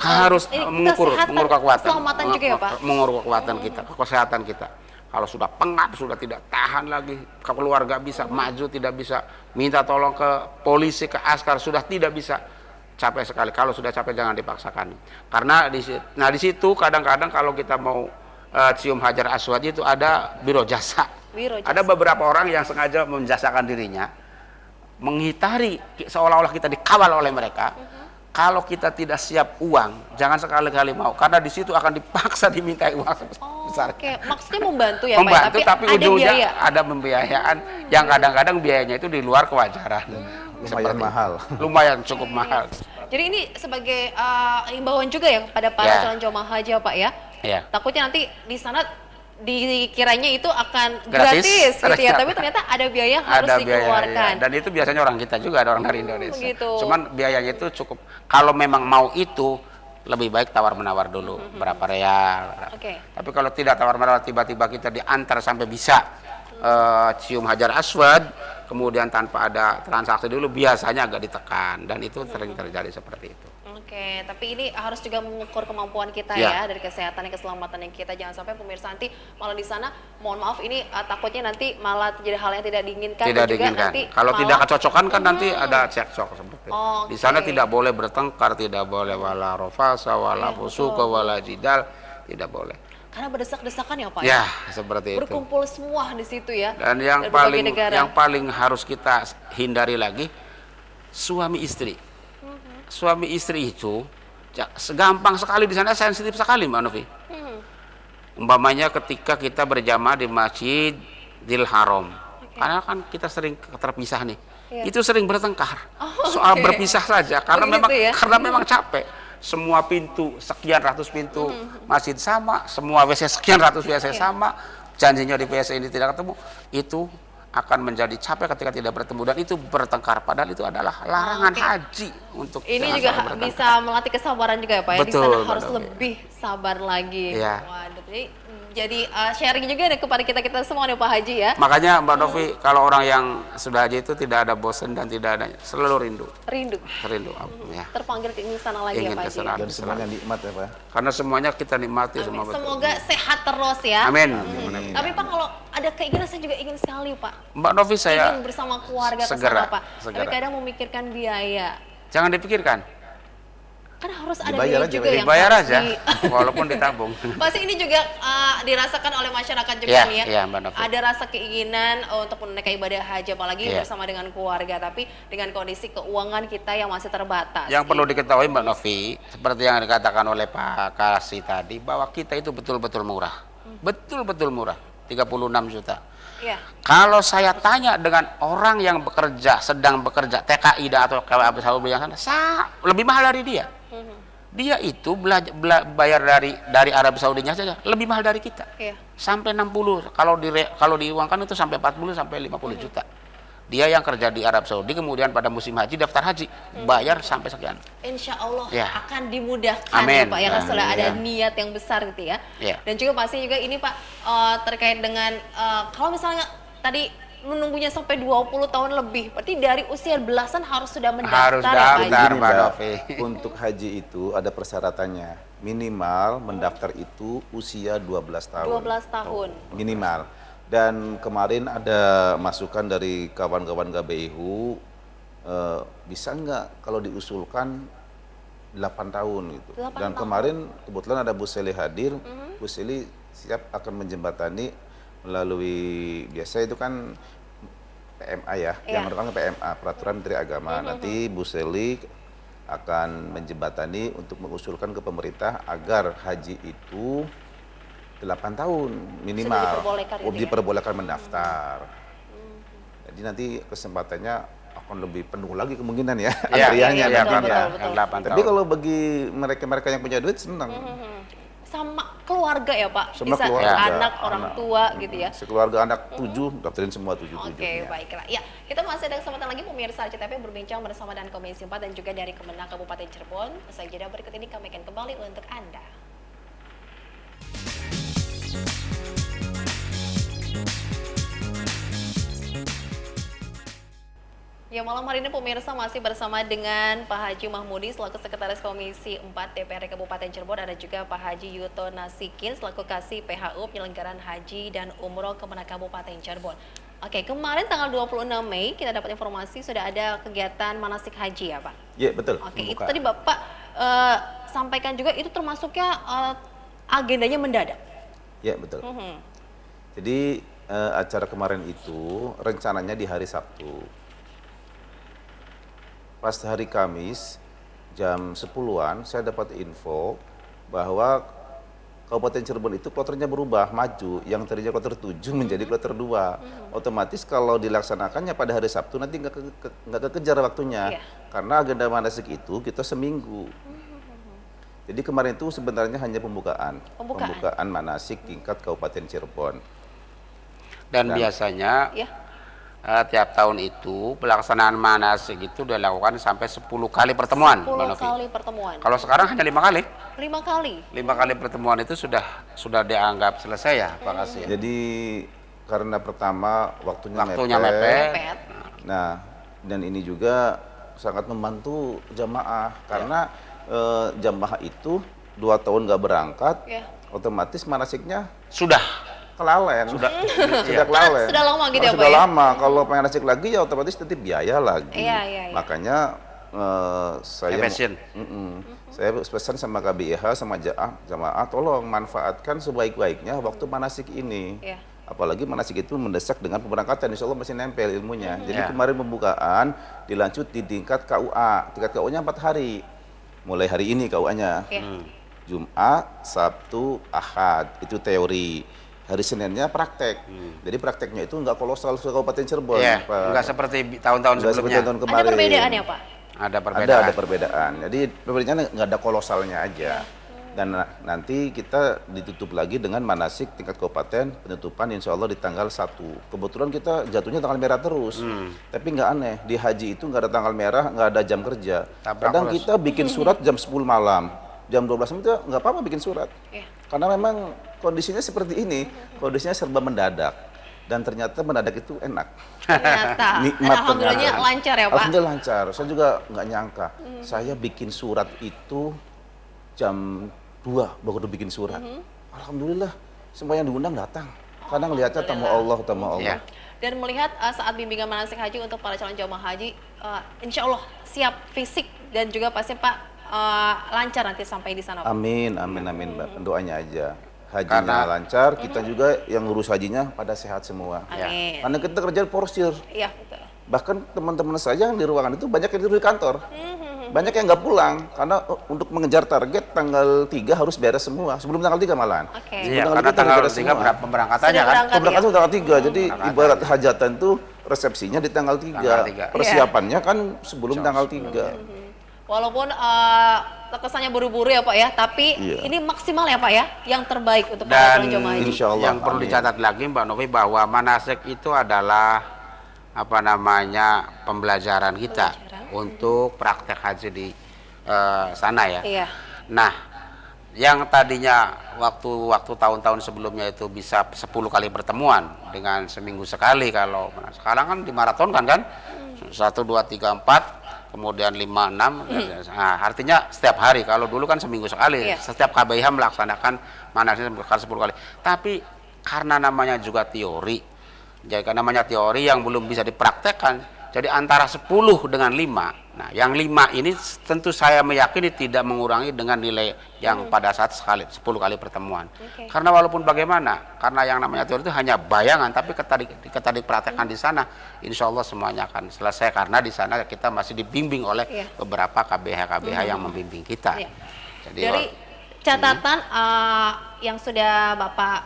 mengukur kekuatan. Keselamatan juga ya, Pak? Mengukur kekuatan kita, kesehatan kita. Kalau sudah pengap, sudah tidak tahan lagi, keluarga bisa maju, tidak bisa minta tolong ke polisi, ke askar, sudah tidak bisa. Capek sekali. Kalau sudah capek jangan dipaksakan. Karena di situ kadang-kadang kalau kita mau cium Hajar Aswad itu ada biro jasa. Ada beberapa orang yang sengaja menjasakan dirinya, menghitari seolah-olah kita dikawal oleh mereka. Kalau kita tidak siap uang, jangan sekali-kali mau, karena di situ akan dipaksa dimintai uang sebesar. Oke, maksudnya membantu ya, membantu, Pak, tapi ada ujungnya biaya. ada pembiayaan yang kadang-kadang biayanya itu di luar kewajaran. Lumayan mahal. Lumayan cukup mahal. Jadi ini sebagai imbauan juga ya kepada para Ya. calon jemaah haji ya, Pak ya. Ya. Takutnya nanti di sana dikiranya itu akan Gratis, gratis gitu ya, ternyata. tapi ternyata ada biaya yang harus Ada biaya, dikeluarkan. ya. Dan itu biasanya orang kita juga, ada orang dari Indonesia. Gitu. Cuman biayanya itu cukup. Kalau memang mau itu, lebih baik tawar-menawar dulu, berapa real. Oke. Tapi kalau tidak tawar-menawar, tiba-tiba kita diantar sampai bisa cium Hajar Aswad, kemudian tanpa ada transaksi dulu, biasanya agak ditekan. Dan itu sering terjadi seperti itu. Oke, tapi ini harus juga mengukur kemampuan kita Ya. ya dari kesehatan dan keselamatan yang kita. Jangan sampai pemirsa nanti malah di sana, mohon maaf ini takutnya nanti malah terjadi hal yang tidak diinginkan. Tidak dan juga diinginkan. nanti Kalau malah, tidak kecocokan kan nanti ada cekcok seperti itu. Oke. Di sana tidak boleh bertengkar, tidak boleh wala rofasa, wala Iya, fusuka, betul. wala jidal, tidak boleh. karena berdesak-desakan ya Pak Ya, seperti itu. berkumpul semua di situ ya. Dan yang dari berbagai paling negara. yang paling harus kita hindari lagi suami istri. Suami istri itu segampang sekali di sana, sensitif sekali Mbak Novi. Umpamanya ketika kita berjamaah di Masjidil Haram. Karena kan kita sering terpisah nih. Iya. Itu sering bertengkar. Oh, Soal oke. berpisah saja karena Oh, gitu memang ya? karena memang capek. Semua pintu sekian ratus pintu masjid sama, semua WC sekian ratus WC Iya. sama. Janjinya di WC ini tidak ketemu, itu akan menjadi capek ketika tidak bertemu dan itu bertengkar, padahal itu adalah larangan Oke. haji untuk Ini jangan juga sampai bertengkar. bisa melatih kesabaran juga ya Pak ya. Di Betul, sana harus betul. lebih sabar lagi. Iya. Waduh, jadi sharing juga nih kepada kita semua nih Pak Haji ya. Makanya Mbak Novi, kalau orang yang sudah haji itu tidak ada bosan dan tidak ada, selalu rindu, Rindu. ya. Terpanggil ke sana lagi Ingin ya Pak ke Haji. sana. Dan semuanya nikmat ya Pak. Karena semuanya kita nikmati semua betul. Semoga sehat terus ya. Amin. Tapi Pak kalau ada keinginan saya juga ingin sekali Pak. Mbak Novi, saya Ingin bersama keluarga ke segera, sana Pak. Tapi segera. kadang memikirkan biaya. jangan dipikirkan, Kan harus ada Dibayar biaya aja, juga yang dibayar harus aja, walaupun ditabung. Pasti ini juga dirasakan oleh masyarakat juga Iya, nih ya. iya, Mbak Novi. Ada rasa keinginan untuk menunaikan ibadah haji apalagi Iya. bersama dengan keluarga, tapi dengan kondisi keuangan kita yang masih terbatas. Yang perlu diketahui Mbak Novi, seperti yang dikatakan oleh Pak Kasih tadi, bahwa kita itu betul-betul murah. Betul-betul murah, 36 juta. Iya. Kalau saya tanya dengan orang yang bekerja, sedang bekerja TKI atau KW Saudi yang sana, lebih mahal dari dia. Dia itu bayar dari Arab Saudinya saja lebih mahal dari kita. Iya. Sampai 60. Kalau diuangkan itu sampai 40 sampai 50 juta. Dia yang kerja di Arab Saudi kemudian pada musim haji daftar haji bayar sampai sekian. Insya Allah Ya. akan dimudahkan Amin. ya Pak ya, Amin. setelah ada Ya. niat yang besar gitu ya. Ya. Dan juga pasti juga ini Pak terkait dengan kalau misalnya tadi menunggunya sampai 20 tahun lebih, berarti dari usia belasan harus sudah Harus mendaftar ya Pak Haji? daftar. Begini, Mbak Mbak, Novi. untuk haji itu ada persyaratannya. Minimal mendaftar itu usia 12 tahun. 12 tahun. Minimal. Dan kemarin ada masukan dari kawan-kawan KBIHU, bisa nggak kalau diusulkan 8 tahun gitu. 8 Dan tahun. kemarin kebetulan ada Bu Seli hadir, Bu Seli siap akan menjembatani melalui, biasa itu kan PMA ya, Iya. yang merupakan PMA, Peraturan Menteri Agama. Nanti Bu Seli akan menjembatani untuk mengusulkan ke pemerintah agar haji itu 8 tahun minimal. diperbolehkan gitu ya? Diperbolehkan mendaftar. Jadi nanti kesempatannya akan lebih penuh lagi kemungkinan ya, Iya, antriannya iya, nantinya. betul. yang 8 Tapi tahun. kalau bagi mereka-mereka yang punya duit senang. Sama keluarga ya Pak? Sama Bisa keluarga, anak, orang tua gitu ya? Sekeluarga anak 7, daftarin semua 7. Oke, baiklah. Ya, kita masih ada kesempatan lagi pemirsa RCTV berbincang bersama dengan Komisi 4 dan juga dari Kemenang Kabupaten Cirebon. Usai jeda berikut ini kami akan kembali untuk Anda. Ya, malam hari ini pemirsa masih bersama dengan Pak Haji Mahmudi selaku Sekretaris Komisi 4 DPRD Kabupaten Cirebon. Ada juga Pak Haji Yuto Nasikin selaku Kasih PHU Penyelenggaraan Haji dan Umroh Kemenang Kabupaten Cirebon. Oke, kemarin tanggal 26 Mei kita dapat informasi sudah ada kegiatan manasik haji ya Pak? Iya, betul. Oke, itu Pembukaan. tadi Bapak sampaikan juga itu termasuknya agendanya mendadak. Iya, betul. Jadi acara kemarin itu rencananya di hari Sabtu. Pas hari Kamis jam 10-an saya dapat info bahwa Kabupaten Cirebon itu kloternya berubah, maju. Yang tadinya kloter 7 menjadi kloter 2. Otomatis kalau dilaksanakannya pada hari Sabtu nanti nggak kekejar waktunya. Iya. Karena agenda manasik itu kita seminggu. Jadi kemarin itu sebenarnya hanya pembukaan. Pembukaan. Pembukaan manasik tingkat Kabupaten Cirebon. Dan biasanya Ya. tiap tahun itu pelaksanaan manasik itu dilakukan sampai 10 kali pertemuan, 10 Mbak Novi. kali pertemuan. Kalau sekarang hanya 5 kali. 5 kali. 5 kali pertemuan itu sudah dianggap selesai ya, Pak Kasih. Jadi karena pertama waktunya Waktunya mepet. mepet. Pet. Nah, dan ini juga sangat membantu jamaah karena jamaah itu 2 tahun nggak berangkat, Ya. otomatis manasiknya Sudah. kelalen. Sudah Iya. kelalen. Sudah lama gitu ya, Sudah Pak ya? lama. Kalau pengen manasik lagi ya otomatis nanti biaya lagi. Iya, iya, iya. Makanya saya Efisien. saya pesan sama KBIH sama jamaah tolong manfaatkan sebaik-baiknya waktu manasik ini. Iya. Apalagi manasik itu mendesak dengan pemberangkatan, insya Allah masih nempel ilmunya. Jadi Ya. kemarin pembukaan dilanjut di tingkat KUA. Tingkat KUA-nya 4 hari. Mulai hari ini KUA-nya. Iya. Jumat, Sabtu, Ahad. Itu teori. Hari Seninnya praktek. Jadi prakteknya itu nggak kolosal ke Kabupaten Cirebon. Iya, Pak. nggak seperti tahun-tahun Nggak seperti sebelumnya. tahun Ada kemarin. perbedaan ya, Pak? Ada perbedaan. Ada perbedaan. Jadi perbedaannya nggak ada kolosalnya aja. Dan nanti kita ditutup lagi dengan manasik tingkat kabupaten, penutupan insya Allah di tanggal 1. Kebetulan kita jatuhnya tanggal merah terus. Tapi nggak aneh, di haji itu nggak ada tanggal merah, nggak ada jam kerja. Tabrak Kadang terus. kita bikin surat jam 10 malam. Jam 12 malam itu nggak apa-apa bikin surat. Iya. Karena memang kondisinya seperti ini, kondisinya serba mendadak. Dan ternyata mendadak itu enak. Ternyata. Dan alhamdulillahnya ternyata. lancar ya, Pak? Alhamdulillah lancar. Saya juga nggak nyangka. Saya bikin surat itu jam 2 baru bikin surat. Alhamdulillah semua yang diundang datang. Karena ngelihatnya tamu Allah, tamu Allah. Iya. Dan melihat saat bimbingan manasik haji untuk para calon jamaah haji, insya Allah siap fisik dan juga pasti Pak lancar nanti sampai di sana, Pak. Amin, amin, amin, Mbak. Doanya aja. Hajinya Karena- lancar, kita juga yang ngurus hajinya pada sehat semua. Amin. Karena kita kerja porsir. Iya, betul. Bahkan teman-teman saya yang di ruangan itu banyak yang tidur di kantor. Banyak yang nggak pulang karena untuk mengejar target tanggal 3 harus beres semua. Sebelum tanggal 3 malahan. Oke. Iya, Sebelum karena kita tanggal beres 3 semua. berapa pemberangkatannya Sudah kan? berangkat. Pemberangkatan ya? itu tanggal 3. Jadi Pemberangkatan. ibarat hajatan tuh resepsinya di tanggal 3. Tanggal 3. Persiapannya kan sebelum tanggal 3. Walaupun kesannya buru-buru ya Pak ya, tapi Iya. ini maksimal ya Pak ya, yang terbaik untuk para calon Dan jamaah haji. Insya Allah, yang perlu amin. dicatat lagi Mbak Novi bahwa manasik itu adalah apa namanya pembelajaran kita untuk praktek haji di sana ya. Iya. Nah, yang tadinya waktu tahun-tahun sebelumnya itu bisa 10 kali pertemuan dengan seminggu sekali, kalau sekarang kan dimaratonkan kan 1, 2, 3, 4 kemudian 5, 6 nah, artinya setiap hari. Kalau dulu kan seminggu sekali. Iya. Setiap KBIH melaksanakan manasik 10 kali. Tapi karena namanya juga teori, jadi namanya teori yang belum bisa dipraktekkan, jadi antara 10 dengan 5. Nah, yang 5 ini tentu saya meyakini tidak mengurangi dengan nilai yang pada saat 10 kali pertemuan. Oke. Karena walaupun bagaimana, karena yang namanya teori itu hanya bayangan, tapi ketika dipraktekkan di sana, insya Allah semuanya akan selesai, karena di sana kita masih dibimbing oleh Iya. beberapa KBH yang membimbing kita. Iya. Jadi Dari catatan yang sudah Bapak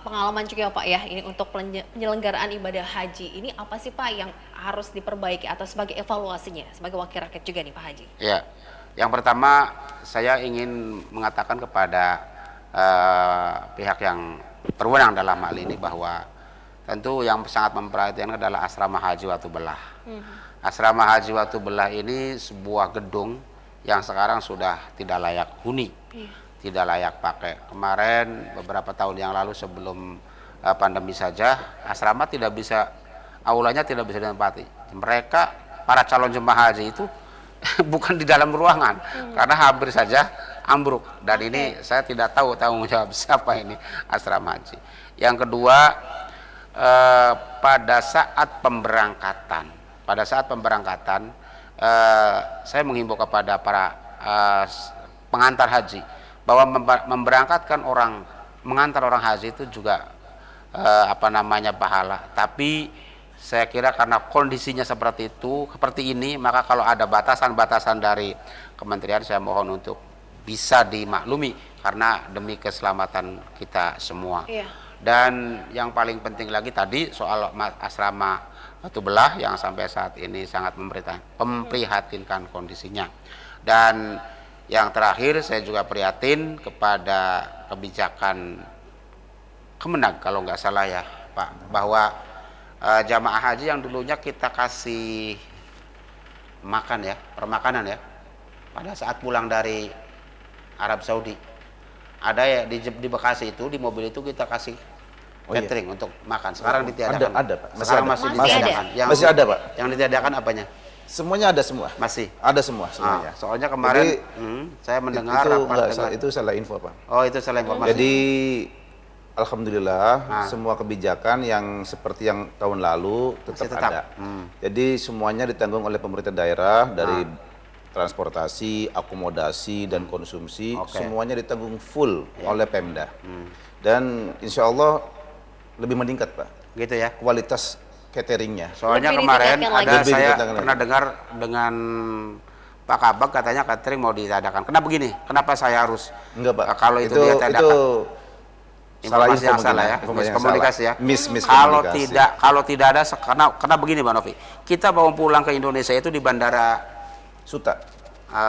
pengalaman juga Pak ya, ini untuk penyelenggaraan ibadah haji ini apa sih Pak yang harus diperbaiki atau sebagai evaluasinya sebagai wakil rakyat juga nih Pak Haji? ya, yang pertama saya ingin mengatakan kepada pihak yang berwenang dalam hal ini bahwa tentu yang sangat memperhatikan adalah asrama haji Watu Belah. Asrama haji Watu Belah ini sebuah gedung yang sekarang sudah tidak layak huni, tidak layak pakai. Kemarin beberapa tahun yang lalu sebelum pandemi saja, asrama tidak bisa, aulanya tidak bisa ditempati. Mereka para calon jemaah haji itu bukan di dalam ruangan karena hampir saja ambruk. Dan ini saya tidak tahu tanggung jawab siapa ini asrama haji. Yang kedua, pada saat pemberangkatan, saya menghimbau kepada para pengantar haji bahwa mengantar orang haji itu juga pahala. Tapi saya kira karena kondisinya seperti ini, maka kalau ada batasan-batasan dari kementerian, saya mohon untuk bisa dimaklumi karena demi keselamatan kita semua. Iya. Dan yang paling penting lagi tadi soal asrama Watu Belah yang sampai saat ini sangat memprihatinkan kondisinya. Dan yang terakhir saya juga prihatin kepada kebijakan Kemenag kalau nggak salah ya Pak, bahwa jamaah haji yang dulunya kita kasih makan ya, permakanan ya, pada saat pulang dari Arab Saudi, ada ya di Bekasi itu, di mobil itu kita kasih catering untuk makan. Sekarang ditiadakan. Ada Pak. Sekarang masih Masih ditiadakan. ada. Yang, Masih ada Pak. Yang ditiadakan apanya? Semuanya ada semua. Masih. Ada semua semuanya. Soalnya kemarin saya mendengar itu salah info, Pak. Oh, itu salah informasi. Jadi alhamdulillah semua kebijakan yang seperti yang tahun lalu tetap ada. Jadi semuanya ditanggung oleh pemerintah daerah dari transportasi, akomodasi dan konsumsi semuanya ditanggung full oleh Pemda. Dan insya Allah lebih meningkat, Pak. Gitu ya. Kualitas cateringnya. Soalnya Lebih kemarin ditingkatkan ada lagi. saya Lebih ditingkatkan pernah dengar dengan Pak Kabak katanya catering mau diadakan. Kenapa begini? Kenapa saya harus Enggak, Pak. kalau itu dia tiadakan? Itu Informasi yang info salah ya, informasi yang miskomunikasi salah. ya. Miskomunikasi. Kalau tidak ada karena begini Mbak Novi, kita mau pulang ke Indonesia itu di bandara Suta.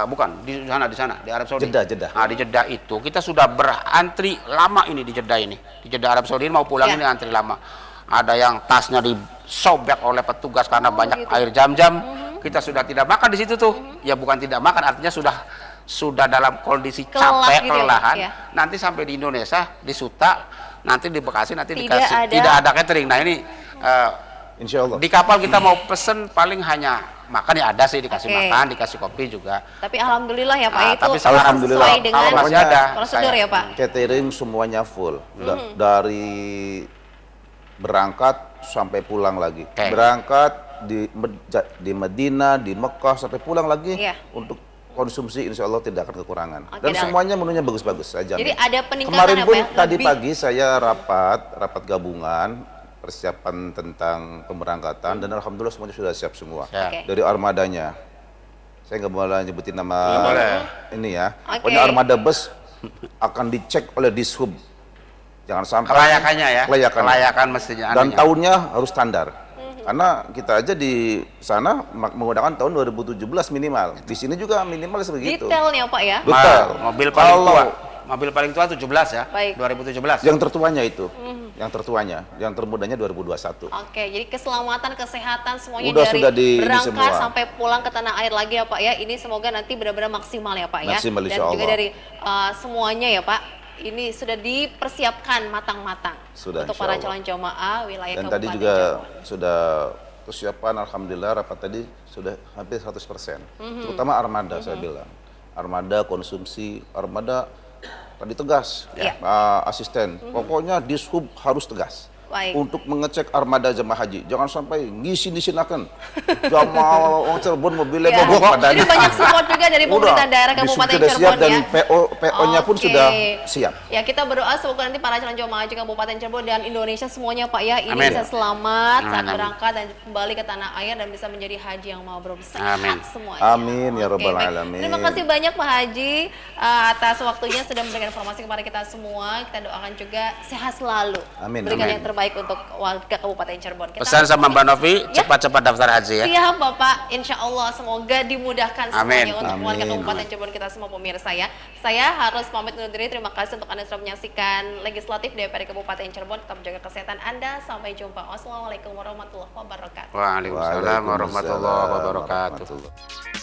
bukan di sana di Arab Saudi. Jeddah. Nah, di Jeddah itu kita sudah berantri lama ini di Jeddah ini. Di Jeddah Arab Saudi ini mau pulang ini antri lama. Ada yang tasnya disobek oleh petugas karena banyak air zam-zam. Kita sudah tidak makan di situ tuh. Ya bukan tidak makan, artinya sudah dalam kondisi capek, gitu kelelahan. ya. Nanti sampai di Indonesia, di Suta, nanti di Bekasi, nanti Tidak tidak ada ada catering. Nah ini Insya Allah. di kapal kita mau pesen paling hanya makan ya ada sih dikasih makan, dikasih kopi juga. Tapi alhamdulillah ya Pak, itu tapi alhamdulillah. sesuai dengan Kalau masih ada, prosedur ya Pak. Catering semuanya full. Dari berangkat sampai pulang lagi. Berangkat di Madinah, di Mekah sampai pulang lagi untuk konsumsi insya Allah tidak akan kekurangan. Dan semuanya menunya bagus-bagus saja. Jadi ada peningkatan Kemarin apa pun ya? tadi pagi saya rapat gabungan persiapan tentang pemberangkatan dan alhamdulillah semuanya sudah siap semua. Dari armadanya. Saya nggak boleh nyebutin nama ini ya. Pokoknya armada bus akan dicek oleh Dishub. Jangan sampai kelayakannya ya. Kelayakan mestinya. Dan tahunnya harus standar. Karena kita aja di sana menggunakan tahun 2017 minimal. Di sini juga minimal sebegitu. Detailnya Pak ya. Betul. Mobil paling tua 17 ya. Baik. 2017. Yang tertuanya itu. Yang tertuanya, yang termudanya 2021. Oke, jadi keselamatan, kesehatan semuanya sudah dari ini berangkat semua. sampai pulang ke tanah air lagi ya Pak ya. Ini semoga nanti benar-benar maksimal ya Pak ya. Maksimal, Dan insya juga Allah. dari semuanya ya Pak. Ini sudah dipersiapkan matang-matang Sudah, untuk insya para Allah. calon jemaah wilayah Dan Kabupaten tadi juga Cirebon. sudah persiapan alhamdulillah rapat tadi sudah hampir 100%. Terutama armada saya bilang. Armada konsumsi, armada tadi tegas. Asisten. Pokoknya Dishub harus tegas. Baik. Untuk mengecek armada jemaah haji. Jangan sampai ngisi-nisinakan. Jamaah orang Cirebon mobilnya Ya. bogok padanya. Jadi banyak support juga dari pemerintah daerah Kabupaten Dishub sudah siap Cirebon dan ya. PO-nya pun Oke. sudah siap. Ya kita berdoa semoga nanti para calon jemaah haji Kabupaten Cirebon dan Indonesia semuanya Pak ya ini Amin. bisa selamat saat Amin. berangkat dan kembali ke tanah air dan bisa menjadi haji yang mabrur sehat Amin. semuanya. Amin, ya Oke, Rabbal baik. Alamin. Terima kasih banyak Pak Haji atas waktunya sudah memberikan informasi kepada kita semua. Kita doakan juga sehat selalu. Amin, Berikan amin. yang terbaik untuk warga Kabupaten Cirebon. Kita Pesan sama Mbak Novi, cepat-cepat daftar haji ya. Siap Bapak, insya Allah semoga dimudahkan Amin. semuanya untuk warga Amin. Kabupaten Cirebon kita semua pemirsa ya. Saya harus pamit undur diri, terima kasih untuk Anda sudah menyaksikan Legislatif DPR Kabupaten Cirebon. Tetap jaga kesehatan Anda, sampai jumpa. Wassalamualaikum warahmatullahi wabarakatuh. Waalaikumsalam warahmatullahi wabarakatuh.